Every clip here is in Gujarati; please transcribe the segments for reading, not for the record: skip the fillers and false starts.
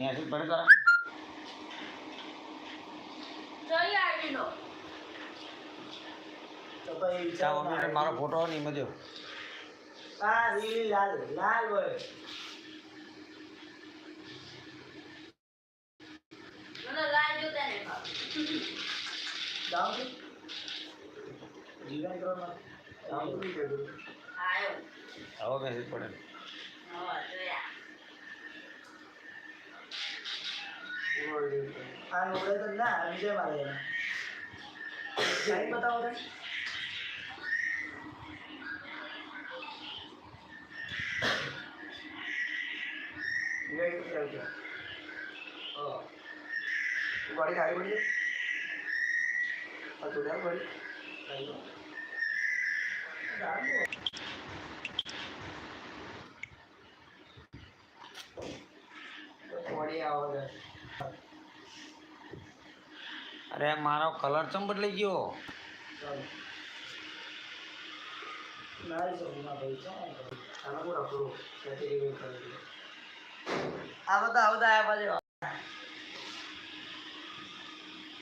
ऐसे पढ़े तारा જોઈ આવીનો તો ભાઈ क्या मम्मी ने मारो फोटो नहीं मजो આ લીલી લાલ લાલ હોય મને લાલ જોતા ને ખાવ જાવ કે જીવન કરો ના જાવ કે કરું આયો आओ मैसेज पढ़े હા જોયા આ નોડે તો ના વિજય મારે સાઈન બતાવો રે ये क्या क्या ओ गाड़ी गाड़ी बढ़ी और तो डाल बढ़ी आई डाल दो तो बढ़िया हो अरे मारो कलर चम बदलाई गयो नाइस हो ना भाई खाना को रखो कैसे गिव कर दिया आवता आया बाजू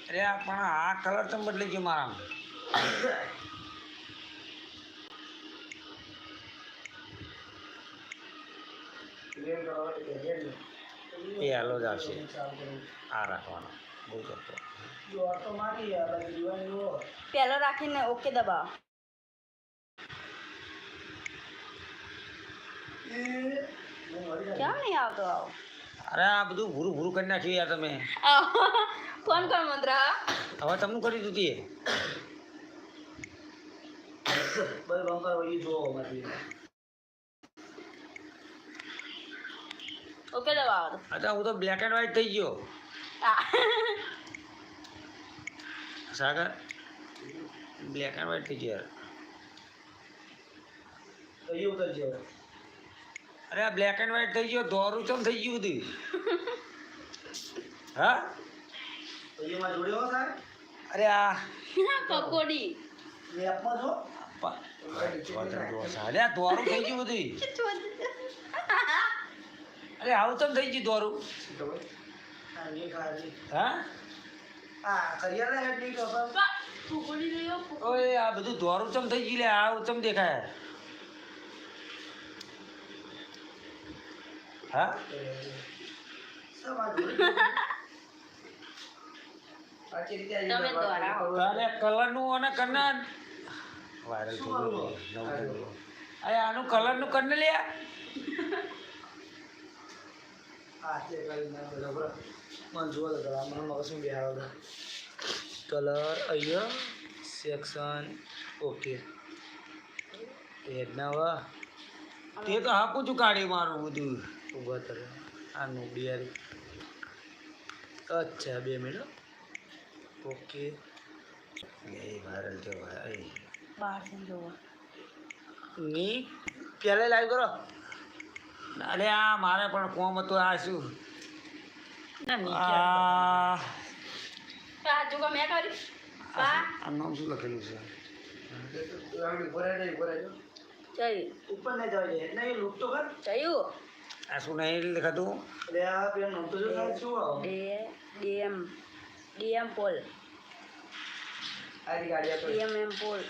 अरे पण आ कलर चम बदलाई गयो मारा क्लियर करो तो क्लियर ये हेलो जाશે આ રાખવાનો બહુ કરતો जो ऑटो मारी है अलग जीवन वो પેલો રાખીને ઓકે દબાવો કેમ નહીં આવતો આવો અરે આ બધું ભૂરું ભૂરું કરી નાખ્યું યાર તમે ફોન કર મંત્ર હવે તમને કરી દીધી भाई बंकर वही जो हमारी ઓકે દબાવો અચ્છા હું તો બ્લેક એન્ડ વ્હાઈટ થઈ ગયો સાગર બ્લેક એન્ડ વ્હાઈટ થઈ ગયો तो ये उधर जो અરે આ બ્લેક એન્ડ વ્હાઈટ થઈ ગયો દોરું ચમ થઈ ગયું બધું હા तो ये मैं जुड़े हो सर અરે આ પકોડી ये अपना जो અરે આ દોરું થઈ ગયું બધું અરે આવું ચમ થઈ ગયું દોરું तो भाई हाँ ये खा रही હા हाँ करियर है हेड नहीं तो अपन પકોડી લઈ આવો ઓય આ બધું દોરું ચમ થઈ ગયું લે આવું ચમ દેખાય હા सब आज अच्छी रीते आज તમે દ્વારા હો તારે કલરનું અને કન્ના વાયરલ થઈ ગયું અરે આનું કલરનું કન્ને લે आज से कल ना बराबर मन जो लगा मन मगज में बिहार होगा कलर आइए सेक्शन ओके एक ना वा તે તો હાપું છું કાઢી મારું બધું ઊભા કરે આનું બિયારી અચ્છા 2 મિનિટ ઓકે એ વાયરલ થયો ભાઈ બહાર થી જોવો ની પહેલે લાઈવ કરો અરે આ મારે પણ કોમ હતું આ શું ના ની આ આ જોગા મેં કરી બા આ નામ શું લખેલું છે જઈ ऊपर नहीं जाओ ये नहीं लुक तो कर જયું આ શું નહીં લખાતું अरे आप ये नोट तो जो ना छू आओ ડીએમ પોલ आरी गाड़ी तो ડીએમ પોલ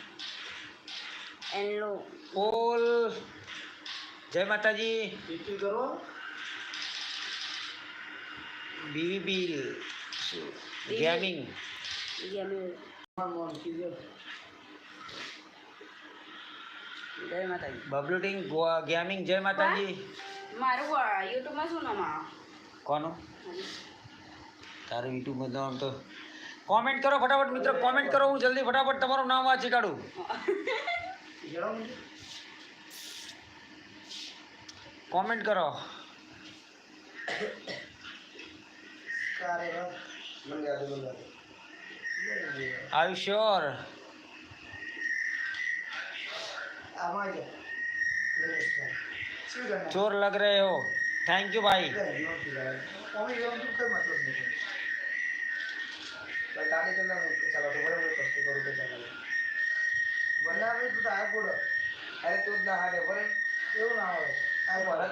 એનલો બોલ જય માતાજી पीछे करो બીબી ગેમિંગ ગેમિંગ मन मन कीजिए જય માતાજી બબલુટિંગ ગેમિંગ જય માતાજી મારું યુટ્યુબમાં શું નામ આવે કોનું તારું યુટ્યુબમાં નામ તો કોમેન્ટ કરો ફટાફટ મિત્રો કોમેન્ટ કરો હું જલ્દી ફટાફટ તમારું નામ વાંચી કાઢું जरा मुझे કોમેન્ટ કરો कारे मन गया આર યુ શ્યોર आमा जा શું કરना ચોર લગ રહે હો થેન્ક યુ ભાઈ અમે એવું કોઈ મતલબ નથી ભાઈ ગાડી તો ના ચાલો તો બરાબર કસ્તો કરું તો ચાલે બનાવે તો આ બોડ અરે તું જ ના હારે બરાબર એવું ના હોય આ